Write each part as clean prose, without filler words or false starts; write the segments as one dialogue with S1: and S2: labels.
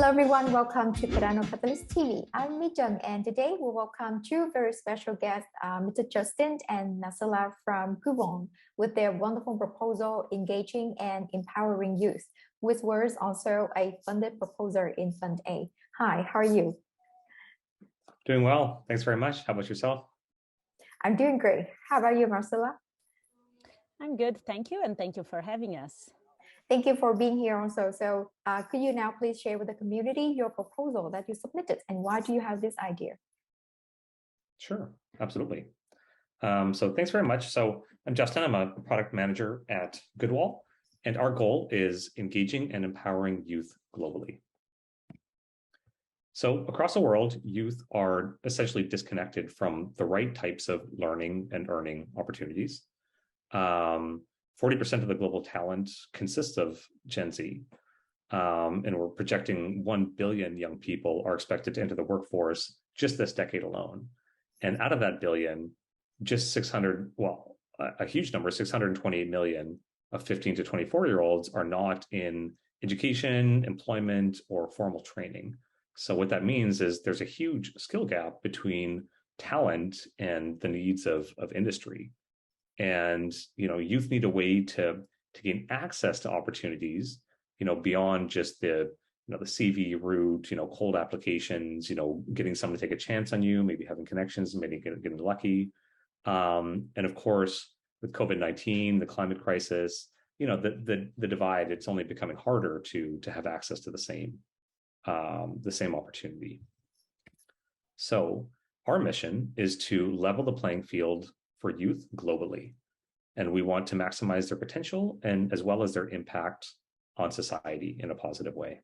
S1: Hello everyone, welcome to Cardano Catalyst TV. I'm Mi Jung, and today we welcome two very special guests, Mr. Justin and Nasala from GoodWall, with their wonderful proposal, engaging and empowering youth, which was also a funded proposal in Fund9. Hi, how are you?
S2: Doing well, thanks very much. How about yourself?
S1: I'm doing great. How about you, Marcela?
S3: I'm good, thank you, and thank you for having us.
S1: Thank you for being here also. So could you now please share with the community your proposal that you submitted and why do you have this idea?
S2: Sure, absolutely. So thanks very much. So I'm Justin, I'm a product manager at GoodWall, and our goal is engaging and empowering youth globally. So across the world, youth are essentially disconnected from the right types of learning and earning opportunities. 40% of the global talent consists of Gen Z, and we're projecting 1 billion young people are expected to enter the workforce just this decade alone. And out of that billion, just 600, well, a huge number, 628 million of 15 to 24-year-olds are not in education, employment, or formal training. So what that means is there's a huge skill gap between talent and the needs of industry. And youth need a way to gain access to opportunities, beyond just the the CV route, cold applications, getting someone to take a chance on you, maybe having connections, maybe getting lucky. And of course, with COVID-19, the climate crisis, the divide, it's only becoming harder to have access to the same opportunity. So our mission is to level the playing field for youth globally. And we want to maximize their potential and as well as their impact on society in a positive way.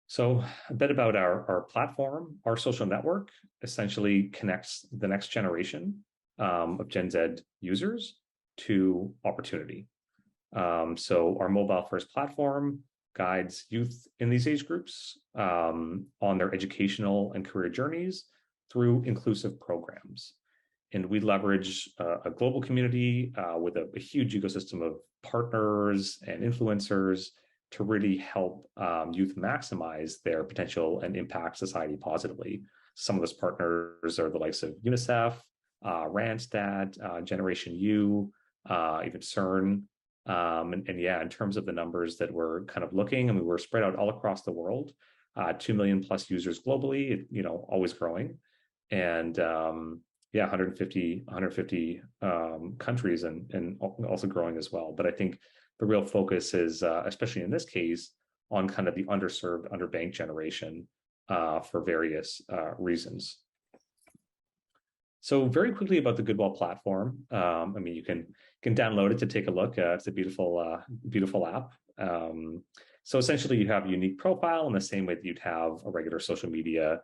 S2: So a bit about our platform. Our social network essentially connects the next generation of Gen Z users to opportunity. So our mobile first platform guides youth in these age groups on their educational and career journeys through inclusive programs. And we leverage a global community with a huge ecosystem of partners and influencers to really help youth maximize their potential and impact society positively. Some of those partners are the likes of UNICEF, Randstad, Generation U, even CERN. And yeah, in terms of the numbers that we're kind of looking, I mean, we're spread out all across the world, 2 million plus users globally, always growing. And yeah, 150 countries and also growing as well. But I think the real focus is, especially in this case, on kind of the underserved, underbanked generation for various reasons. So very quickly about the GoodWall platform. I mean, you can download it to take a look. It's a beautiful app. So essentially, you have a unique profile in the same way that you'd have a regular social media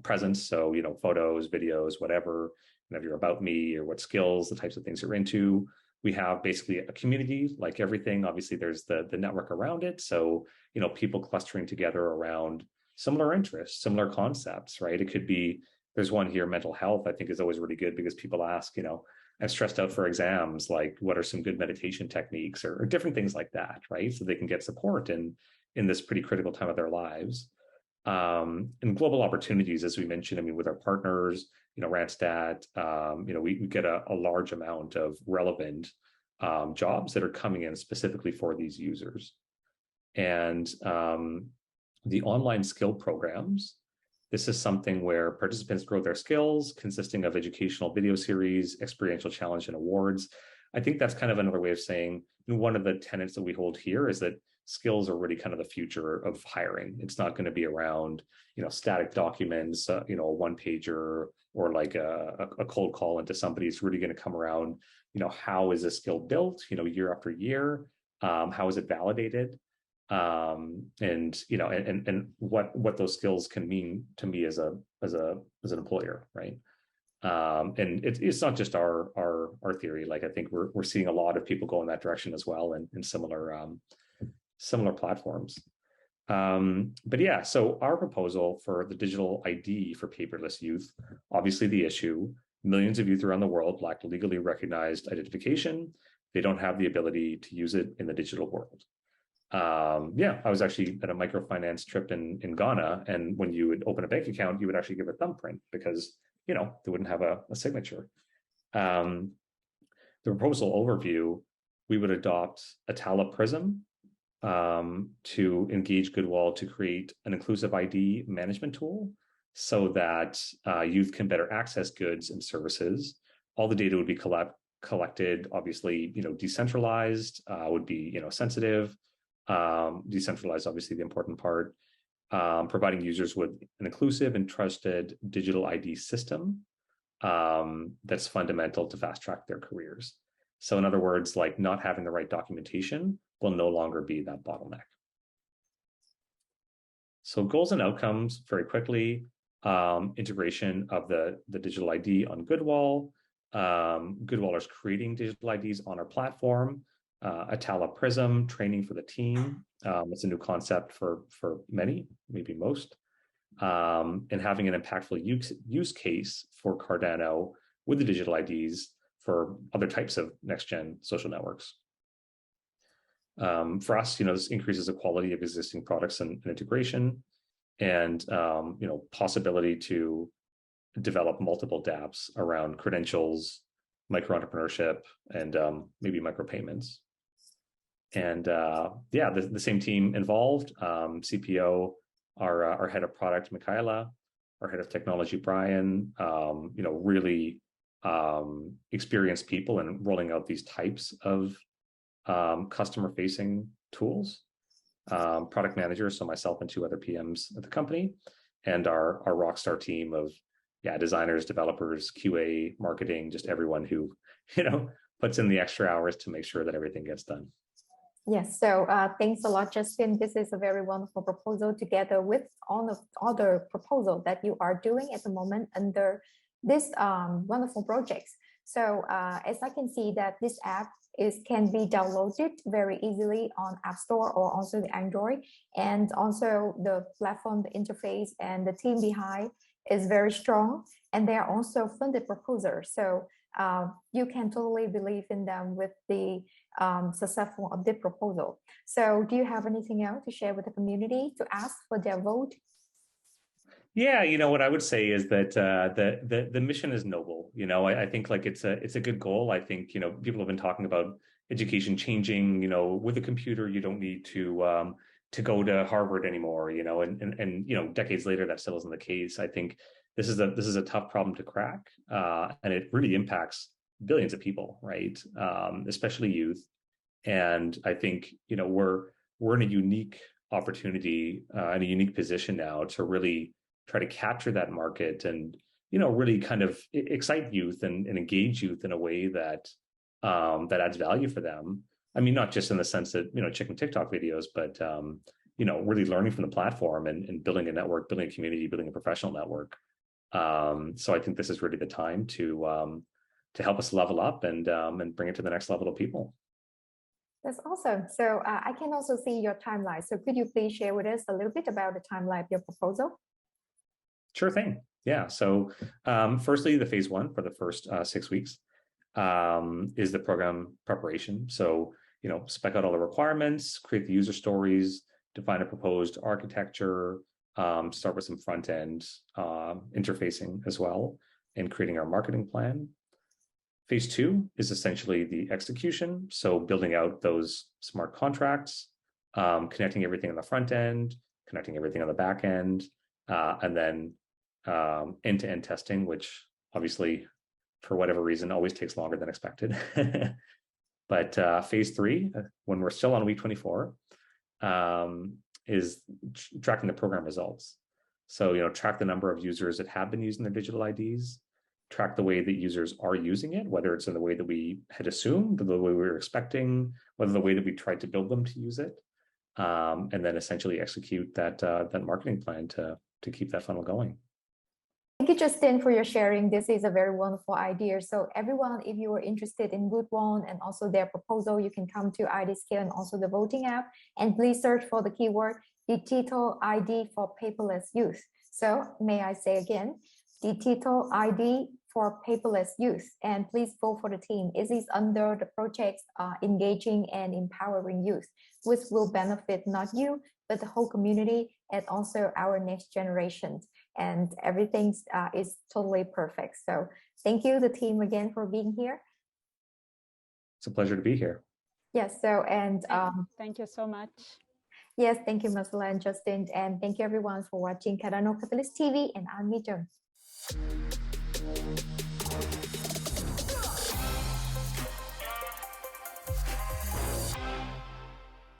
S2: presence. So, photos, videos, whatever, your about me or what skills, the types of things you're into. We have basically a community like everything. Obviously, there's the network around it. So, people clustering together around similar interests, similar concepts, right? It could be, there's one here, mental health, I think is always really good because people ask, I'm stressed out for exams, like what are some good meditation techniques or different things like that, right? So they can get support in this pretty critical time of their lives. And global opportunities, as we mentioned, I mean, with our partners, Randstad, we get a large amount of relevant jobs that are coming in specifically for these users. And the online skill programs, this is something where participants grow their skills, consisting of educational video series, experiential challenge, and awards. I think that's kind of another way of saying one of the tenets that we hold here is that skills are really kind of the future of hiring. It's not going to be around, static documents, a one-pager or like a cold call into somebody. It's really going to come around, how is a skill built, year after year? How is it validated? And what those skills can mean to me as an employer, right? And it's not just our theory. Like I think we're seeing a lot of people go in that direction as well, and in similar platforms. But yeah, so our proposal for the digital ID for paperless youth, obviously the issue, millions of youth around the world lack legally recognized identification. They don't have the ability to use it in the digital world. Yeah, I was actually at a microfinance trip in Ghana, and when you would open a bank account, you would actually give a thumbprint because they wouldn't have a signature. The proposal overview, we would adopt Atala Prism to engage GoodWall to create an inclusive ID management tool so that youth can better access goods and services. All the data would be collected, obviously, decentralized, would be, sensitive. Decentralized, obviously, the important part. Providing users with an inclusive and trusted digital ID system that's fundamental to fast track their careers. So in other words, like not having the right documentation will no longer be that bottleneck. So goals and outcomes very quickly, integration of the digital ID on GoodWall. GoodWall is creating digital IDs on our platform. Atala Prism, training for the team. It's a new concept for many, maybe most. And having an impactful use case for Cardano with the digital IDs for other types of next-gen social networks. For us, this increases the quality of existing products and integration, and possibility to develop multiple Dapps around credentials, micro-entrepreneurship, and maybe micropayments. And yeah, the same team involved, CPO, our head of product, Michaela, our head of technology, Brian, really experienced people in rolling out these types of customer-facing tools. Product managers, so myself and two other PMs at the company, and our rockstar team of designers, developers, QA, marketing, just everyone who puts in the extra hours to make sure that everything gets done.
S1: Yes, so thanks a lot, Justin. This is a very wonderful proposal together with all the other proposals that you are doing at the moment under this wonderful projects. So as I can see that this app can be downloaded very easily on App Store or also the Android, and also the platform, the interface, and the team behind is very strong, and they are also funded proposers. So you can totally believe in them with the successful of the proposal. So do you have anything else to share with the community to ask for their vote?
S2: Yeah, what I would say is that the mission is noble. I think like it's a good goal. I think people have been talking about education changing. With a computer, you don't need to go to Harvard anymore. And decades later, that still isn't the case. I think this is a tough problem to crack, and it really impacts billions of people, right? Especially youth. And I think we're in a unique opportunity, in a unique position now to really try to capture that market and really kind of excite youth and engage youth in a way that that adds value for them. I mean, not just in the sense that checking TikTok videos, but really learning from the platform and building a network, building a community, building a professional network. So I think this is really the time to help us level up and bring it to the next level of people.
S1: That's awesome. So I can also see your timeline. So could you please share with us a little bit about the timeline of your proposal?
S2: Sure thing. Yeah. So firstly, the phase one for the first 6 weeks is the program preparation. So, spec out all the requirements, create the user stories, define a proposed architecture, start with some front end interfacing as well, and creating our marketing plan. Phase two is essentially the execution. So building out those smart contracts, connecting everything on the front end, connecting everything on the back end, and then end-to-end testing, which obviously, for whatever reason, always takes longer than expected. But phase three, when we're still on week 24, is tracking the program results. So, track the number of users that have been using their digital IDs, track the way that users are using it, whether it's in the way that we had assumed, the way we were expecting, whether the way that we tried to build them to use it, and then essentially execute that marketing plan to keep that funnel going.
S1: Thank you, Justin, for your sharing. This is a very wonderful idea. So everyone, if you are interested in GoodWall and also their proposal, you can come to IDScale and also the voting app, and please search for the keyword digital ID for paperless youth. So may I say again, digital ID for paperless youth. And please vote for the team. It is under the project engaging and empowering youth, which will benefit not you, but the whole community and also our next generation. And everything is totally perfect. So thank you, the team, again for being here.
S2: It's a pleasure to be here.
S1: Yes. So and
S3: thank you so much.
S1: Yes, thank you, Marcella and Justin, and thank you everyone for watching Cardano Catalyst TV. And I'm Mi Jung.